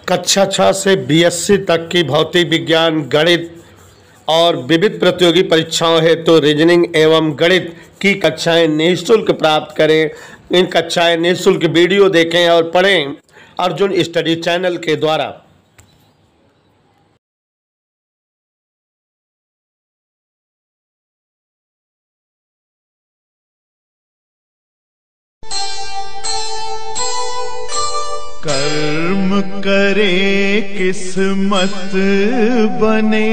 कक्षा 6 से बीएससी तक की भौतिक विज्ञान, गणित और विविध प्रतियोगी परीक्षाओं हेतु रीजनिंग एवं गणित की कक्षाएं निःशुल्क प्राप्त करें। इन कक्षाएं निःशुल्क वीडियो देखें और पढ़ें अर्जुन स्टडी चैनल के द्वारा। कर्म करे किस्मत बने,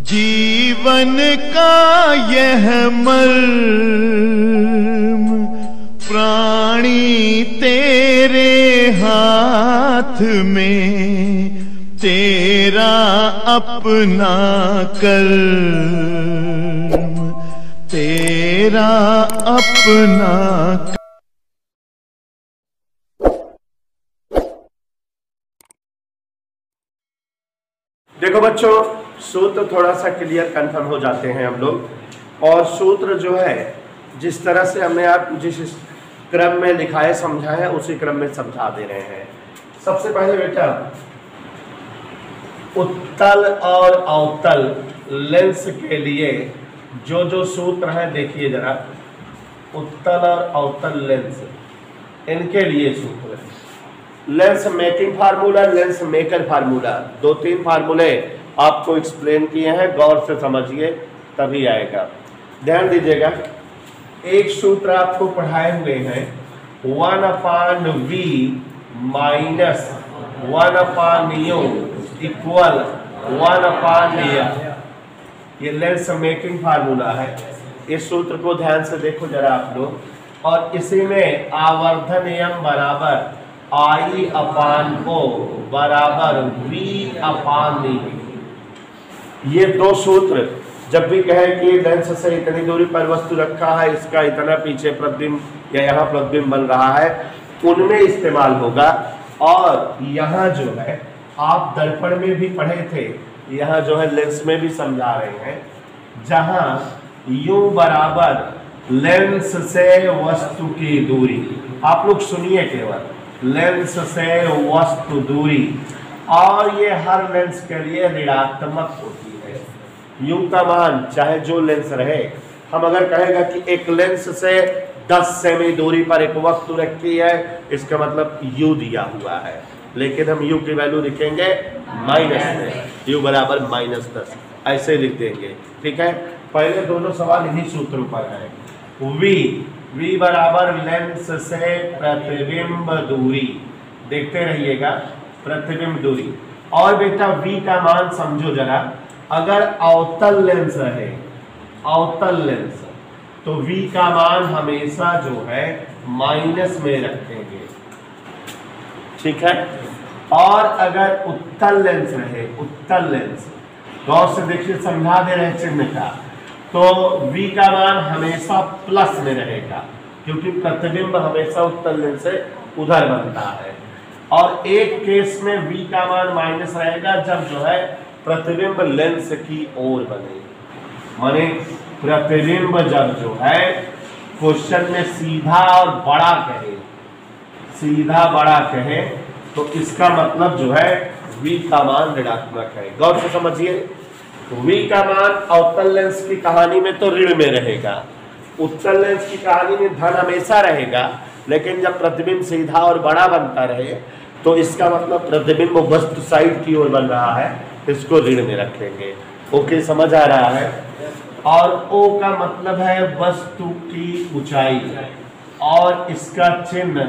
जीवन का यह मर्म, प्राणी तेरे हाथ में, तेरा अपना कर्म, तेरा अपना। देखो बच्चों, सूत्र थोड़ा सा क्लियर कंफर्म हो जाते हैं हम लोग। और सूत्र जो है जिस तरह से हमने आप जिस क्रम में लिखाए समझाया उसी क्रम में समझा दे रहे हैं। सबसे पहले बेटा, उत्तल और अवतल लेंस के लिए जो जो सूत्र है देखिए जरा। उत्तल और अवतल लेंस, इनके लिए सूत्र है। Lens making formula, lens maker formula, 2-3 फार्मूले आपको एक्सप्लेन किए हैं, गौर से समझिए तभी आएगा। ध्यान दीजिएगा, एक सूत्र आपको पढ़ाए हुए हैं 1/v minus 1/u equal 1/l। ये लेंस मेकिंग फार्मूला है। इस सूत्र को ध्यान से देखो जरा आप लोग। और इसी में आवर्धन नियम बराबर I/O बराबर V/u। ये दो सूत्र जब भी कहे कि लेंस से इतनी दूरी पर वस्तु रखा है, इसका इतना पीछे प्रतिबिंब या यहाँ प्रतिबिंब बन रहा है, उनमें इस्तेमाल होगा। और यहाँ जो है आप दर्पण में भी पढ़े थे, यहाँ जो है लेंस में भी समझा रहे हैं, जहाँ U बराबर लेंस से वस्तु की दूरी। आप लोग सुनिए केवल, लेंस से वस्तु दूरी, और ये हर लेंस के लिए ऋणात्मक होती है। U का मान चाहे जो लेंस रहे, हम अगर कहेगा कि एक लेंस से 10 सेमी दूरी पर एक वस्तु रखी है, इसका मतलब U दिया हुआ है, लेकिन हम U की वैल्यू लिखेंगे माइनस में, U बराबर -10 ऐसे लिख देंगे। ठीक है, पहले दोनों सवाल इन्हीं सूत्रों पर है। V बराबर लेंस से प्रतिबिंब दूरी, देखते रहिएगा, प्रतिबिंब दूरी। और बेटा V का मान समझो जरा, अगर अवतल लेंस रहे, अवतल लेंस, तो V का मान हमेशा जो है माइनस में रखेंगे। ठीक है, और अगर उत्तल लेंस रहे, उत्तल लेंस, गौर से देखिए समझा दे रहे चिन्ह का, तो V का मान हमेशा प्लस में रहेगा, क्योंकि प्रतिबिंब हमेशा उत्तल लेंस से उधर बनता है। और एक केस में V का मान माइनस रहेगा, जब जो है प्रतिबिंब लेंस की ओर बने, माने प्रतिबिंब जब जो है क्वेश्चन में सीधा और बड़ा कहे, सीधा बड़ा कहे, तो इसका मतलब जो है V का मान ऋणात्मक है। गौर से समझिए, V का मान अवतल लेंस की कहानी में तो ऋण में रहेगा, उत्तल लेंस की कहानी में धन हमेशा रहेगा, लेकिन जब प्रतिबिंब सीधा और बड़ा बनता रहे तो इसका मतलब प्रतिबिंब वस्तु साइड की ओर बन रहा है, इसको ऋण में रखेंगे। ओके, समझ आ रहा है। और O का मतलब है वस्तु की ऊंचाई, और इसका चिन्ह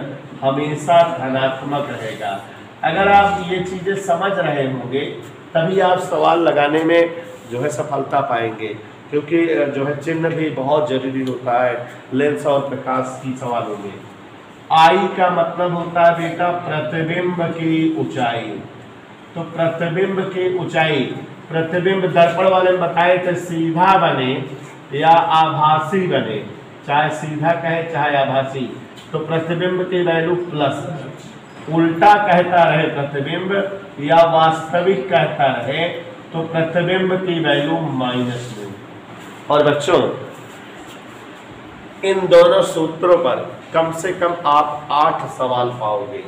हमेशा धनात्मक रहेगा। अगर आप ये चीजें समझ रहे होंगे तभी आप सवाल लगाने में जो है सफलता पाएंगे, क्योंकि जो है चिन्ह भी बहुत जरूरी होता है लेंस और प्रकाश की सवालों में। I का मतलब होता है बेटा प्रतिबिंब की ऊंचाई। तो प्रतिबिंब की ऊंचाई, प्रतिबिंब दर्पण वाले में बताए थे सीधा बने या आभासी बने, चाहे सीधा कहे चाहे आभासी, तो प्रतिबिंब की वैल्यू प्लस, उल्टा कहता रहे प्रतिबिंब या वास्तविक कहता रहे तो प्रतिबिंब की वैल्यू माइनस में। और बच्चों, इन दोनों सूत्रों पर कम से कम आप 8 सवाल पाओगे।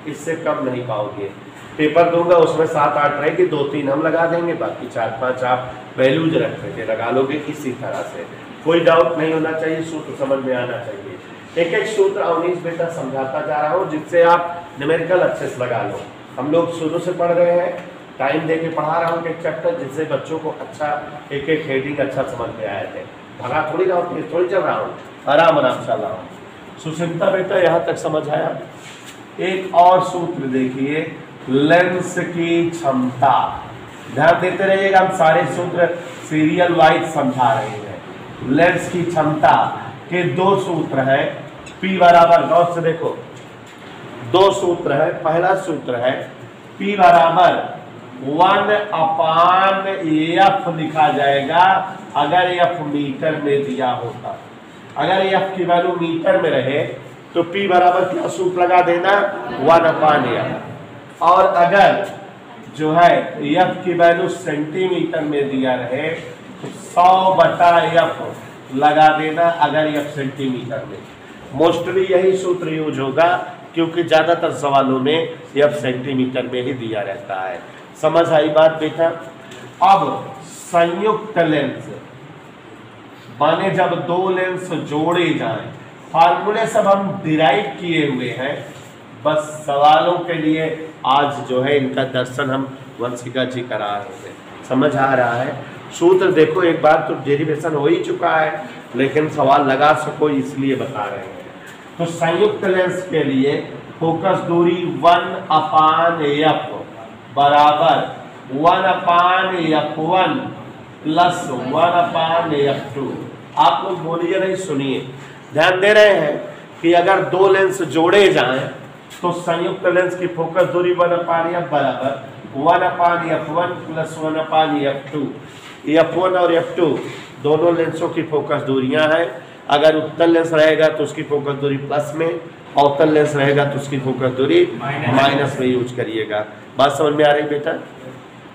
इससे कम नहीं पाओगे। पेपर दूंगा उसमें 7-8 रहेगी, 2-3 हम लगा देंगे, बाकी 4-5 आप वैल्यूज रख करके लगा लोगे। इसी तरह से कोई डाउट नहीं होना चाहिए, सूत्र समझ में आना चाहिए। एक एक सूत्र अवनीश बेटा समझाता जा रहा हूँ जिससे आप न्यूमेरिकल अच्छे से लगा लो। हम लोग शुरू से पढ़ रहे हैं, टाइम दे के पढ़ा रहा हूँ एक चैप्टर, जिससे बच्चों को अच्छा एक एक हेडिंग अच्छा समझ में आए थे। भगा थोड़ी रहा हूँ, थोड़ी चल रहा हूँ, आराम आराम चल रहा हूँ। सुचिंता बेटा यहाँ तक समझ आया। एक और सूत्र देखिए, लेंस की क्षमता। ध्यान देते रहिएगा, हम सारे सूत्र सीरियल वाइज समझा रहे हैं। लेंस की क्षमता के 2 सूत्र हैं, P बराबर, गौर से देखो 2 सूत्र है। पहला सूत्र है P बराबर 1/f लिखा जाएगा अगर f मीटर में दिया होता। अगर f की वैल्यू मीटर में रहे तो P बराबर क्या सूत्र लगा देना, 1/f। और अगर जो है f की वैल्यू सेंटीमीटर में दिया रहे तो 100/f लगा देना अगर f सेंटीमीटर में। मोस्टली यही सूत्र यूज होगा क्योंकि ज्यादातर सवालों में f सेंटीमीटर में ही दिया रहता है। समझ आई बात बेटा। अब संयुक्त लेंस माने जब 2 लेंस जोड़े जाएं, फार्मूले सब हम डिराइव किए हुए हैं, बस सवालों के लिए आज जो है इनका दर्शन हम वंशिका जी करा रहे हैं। समझ आ रहा है। सूत्र देखो, एक बार तो डेरिवेशन हो ही चुका है लेकिन सवाल लगा सको इसलिए बता रहे हैं। तो संयुक्त लेंस के लिए फोकस दूरी 1/f बराबर 1/f1 प्लस 1/f2। आप लोग बोलिए नहीं, सुनिए, ध्यान दे रहे हैं कि अगर 2 लेंस जोड़े जाएं तो संयुक्त लेंस की फोकस दूरी 1/f बराबर 1/f1 प्लस 1/f2। f1 और f2 दोनों लेंसों की फोकस दूरियां हैं। अगर उत्तल लेंस रहेगा तो उसकी फोकस दूरी प्लस में, अवतल लेंस रहेगा तो उसकी फोकस दूरी माइनस में यूज करिएगा। बात समझ में आ रही बेटा।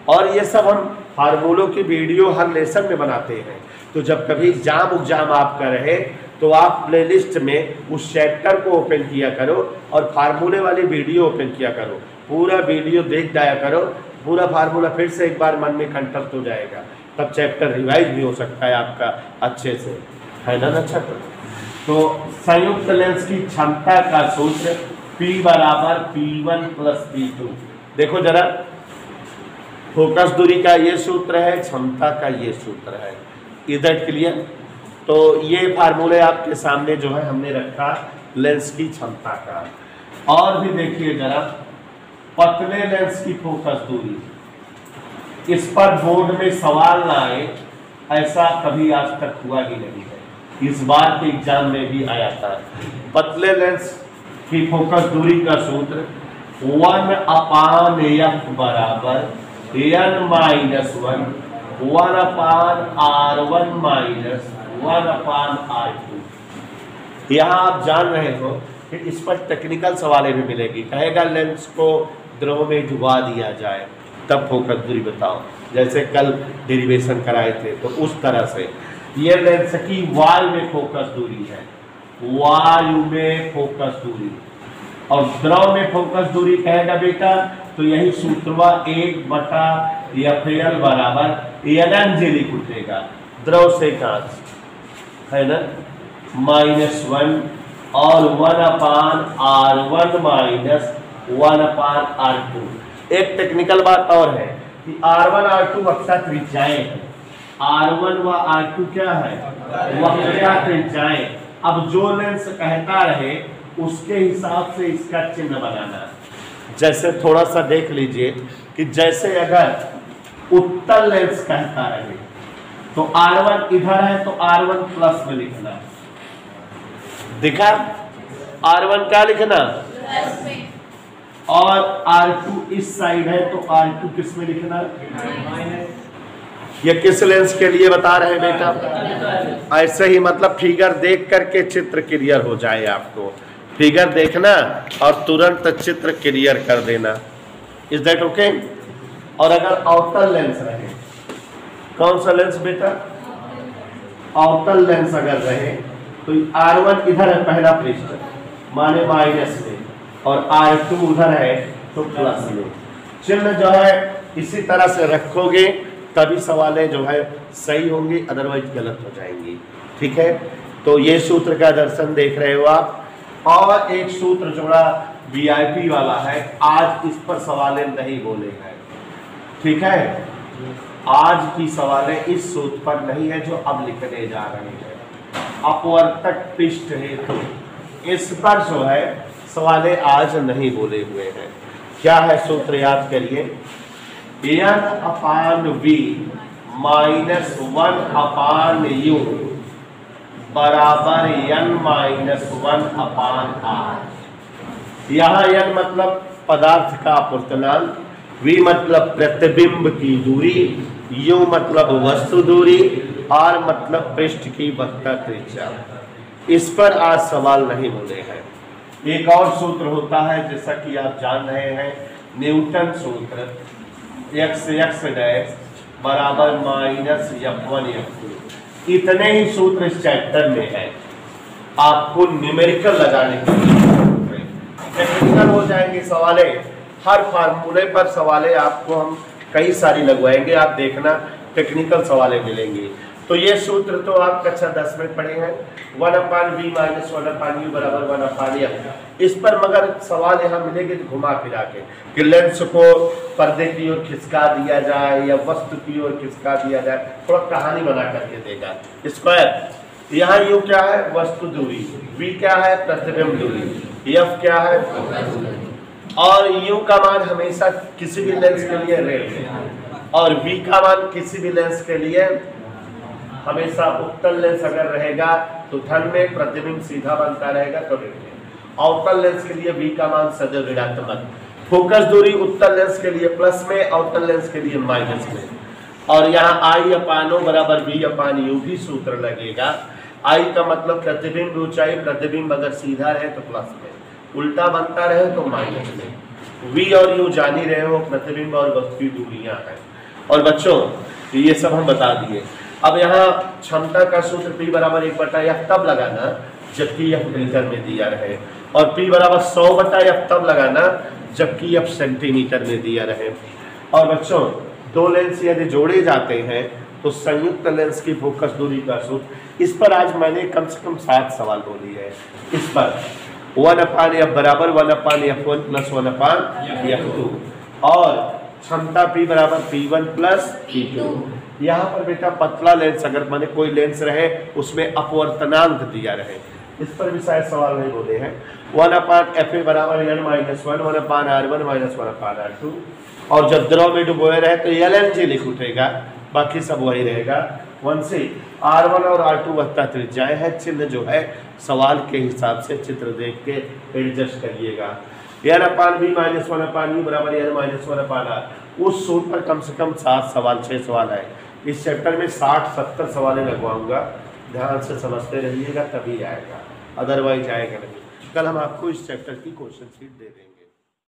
और ये सब हम फार्मूलों की वीडियो हर लेसन में बनाते हैं, तो जब कभी एग्जाम आपका रहे तो आप प्लेलिस्ट में उस चैप्टर को ओपन किया करो और फार्मूले वाली वीडियो ओपन किया करो। पूरा वीडियो देख जाया करो, पूरा फार्मूला फिर से एक बार मन में कंठस्थ हो जाएगा, तब चैप्टर रिवाइज भी हो सकता है आपका अच्छे से, है ना अच्छा। तो संयुक्त लेंस की क्षमता का सूत्र P बराबर P1 प्लस P2। देखो जरा, फोकस दूरी का ये सूत्र है, क्षमता का ये सूत्र है। इधर क्लियर। तो ये फार्मूले आपके सामने जो है हमने रखा लेंस की क्षमता का। और भी देखिए जरा, पतले लेंस की फोकस दूरी, इस पर बोर्ड में सवाल ना आए ऐसा कभी आज तक हुआ ही नहीं है, इस बार के एग्जाम में भी आया था। पतले लेंस की फोकस दूरी का सूत्र 1/f बराबर n-1 1/r1 माइनस 1/r2। यहाँ आप जान रहे हो कि इस पर टेक्निकल सवालें भी मिलेगी। कहेगा लेंस को द्रव में डुबा दिया जाए तब फोकस दूरी बताओ, जैसे कल डेरिवेशन कराए थे, तो उस तरह से ये लेंस की वायु में फोकस दूरी है, वायु में फोकस दूरी। और द्रव में फोकस दूरी कहेगा बेटा तो यही सूत्रवा 1/F बराबर NG लिख उठेगा, द्रव से कांच, है ना, -1 और 1/r1 माइनस 1/r2। एक टेक्निकल बात और है कि r1 r2 वक्रता त्रिज्याएं हैं। r1 व r2 क्या है, वक्रता त्रिज्याएं। अब जो लेंस कहता रहे उसके हिसाब से इसका चिन्ह बनाना। जैसे थोड़ा सा देख लीजिए कि जैसे अगर उत्तल लेंस कहता रहे तो r1 इधर है तो r1 प्लस में लिखना, दिखा, r1 क्या लिखना प्लस में, और r2 इस साइड है तो r2 किस में लिखना, ये किस लेंस के लिए बता रहे हैं बेटा। ऐसे ही मतलब फिगर देख करके चित्र क्लियर हो जाए आपको, फिगर देखना और तुरंत चित्र क्लियर कर देना। Is that okay. और अगर अवतल लेंस रहे, कौन सा लेंस बेटा, अवतल लेंस अगर रहे तो r1 इधर है पहला पृष्ठ माने माइनस में, और R2 उधर है तो प्लस में। चिन्ह जो है इसी तरह से रखोगे तभी सवालें जो है सही होंगी, अदरवाइज गलत हो जाएंगी। ठीक है, तो ये सूत्र का दर्शन देख रहे हो आप। और एक सूत्र जोड़ा VIP वाला है, आज इस पर सवालें नहीं बोले हैं। ठीक है, आज की सवालें इस सूत्र पर नहीं है जो अब लिखने जा रहे हैं। अपवर्तक पृष्ठ हेतु इस पर जो है सवालें आज नहीं बोले हुए हैं। क्या है सूत्र, याद करिए, n/v -1/u बराबर n-1/r। यहाँ n मतलब पदार्थ का अपूर्णांक, v मतलब प्रतिबिंब की दूरी, u मतलब वस्तु दूरी, r मतलब पृष्ठ की वक्रता त्रिज्या। इस पर आज सवाल नहीं बोले हैं। एक और सूत्र होता है जैसा कि आप जान रहे हैं, न्यूटन सूत्र, x डैश बराबर -f1f2। इतने ही सूत्र इस चैप्टर में है। आपको न्यूमेरिकल लगाने के लिए टेक्निकल हो जाएंगे सवालें, हर फार्मूले पर सवालें आपको हम कई सारी लगवाएंगे, आप देखना टेक्निकल सवालें मिलेंगी। तो ये सूत्र तो आप कक्षा 10 में पढ़े हैं, 1/v - 1/u बराबर 1/f। इस पर मगर सवाल यहाँ मिलेंगे घुमा फिरा के कि लेंस को पर्दे की ओर खिसका दिया जाए या वस्तु की ओर खिसका दिया जाए, थोड़ा कहानी बना करके देगा। स्क्वायर यहाँ u क्या है, वस्तु दूरी, v क्या है, प्रतिबिंब दूरी, f क्या है, और u का मान हमेशा किसी भी लेंस के लिए रेल है, और v का मान किसी भी लेंस के लिए हमेशा उत्तल लेंस अगर रहेगा तो धन में, प्रतिबिंब सीधा बनता रहेगा तो ऋण में। अवतल लेंस के लिए v का मान सदैव ऋणात्मक, फोकस दूरी उत्तल लेंस के लिए प्लस में, अवतल लेंस के लिए माइनस में। और यहाँ I/O बराबर V/U भी सूत्र लगेगा। I का मतलब प्रतिबिंब ऊंचाई, प्रतिबिंब अगर सीधा रहे तो प्लस में, उल्टा बनता रहे तो माइनस में। V और U जान ही रहे हो, प्रतिबिंब और वस्तु की दूरियां हैं। और बच्चों ये सब हम बता दिए। अब यहाँ क्षमता का सूत्र P बराबर 1/f तब लगाना जबकि f मीटर में दिया रहे, और P बराबर 100/f तब लगाना जबकि f सेंटीमीटर में दिया रहे। और बच्चों दो लेंस यदि जोड़े जाते हैं तो संयुक्त लेंस की फोकस दूरी का सूत्र, इस पर आज मैंने कम से कम 7 सवाल बोली है। इस पर 1/f बराबर 1/f1 + 1/f2, और क्षमता P बराबर P1 + P2। यहाँ पर बेटा पतला लेंस अगर माने कोई लेंस रहे उसमें अपवर्तनांक दिया रहे, इस पर भी शायद सवाल नहीं बोले हैं। 1/fa बराबर n - 1 1/r1 - 1/r2, और जब द्रव में डुबोए रहे तो LNG लिख उठेगा, बाकी सब वही रहेगा। 1 से R1 और R2 वक्ता त्रिज्याएं है। चिन्ह जो है सवाल के हिसाब से चित्र देख के एडजस्ट करिएगा। n/v - 1/u बराबर n - 1/r। उस सूत्र पर कम से कम 7 सवाल 6 सवाल है। इस चैप्टर में 60-70 सवालें लगवाऊंगा, ध्यान से समझते रहिएगा तभी आएगा, अदरवाइज आएगा नहीं। कल हम आपको इस चैप्टर की क्वेश्चन शीट दे देंगे।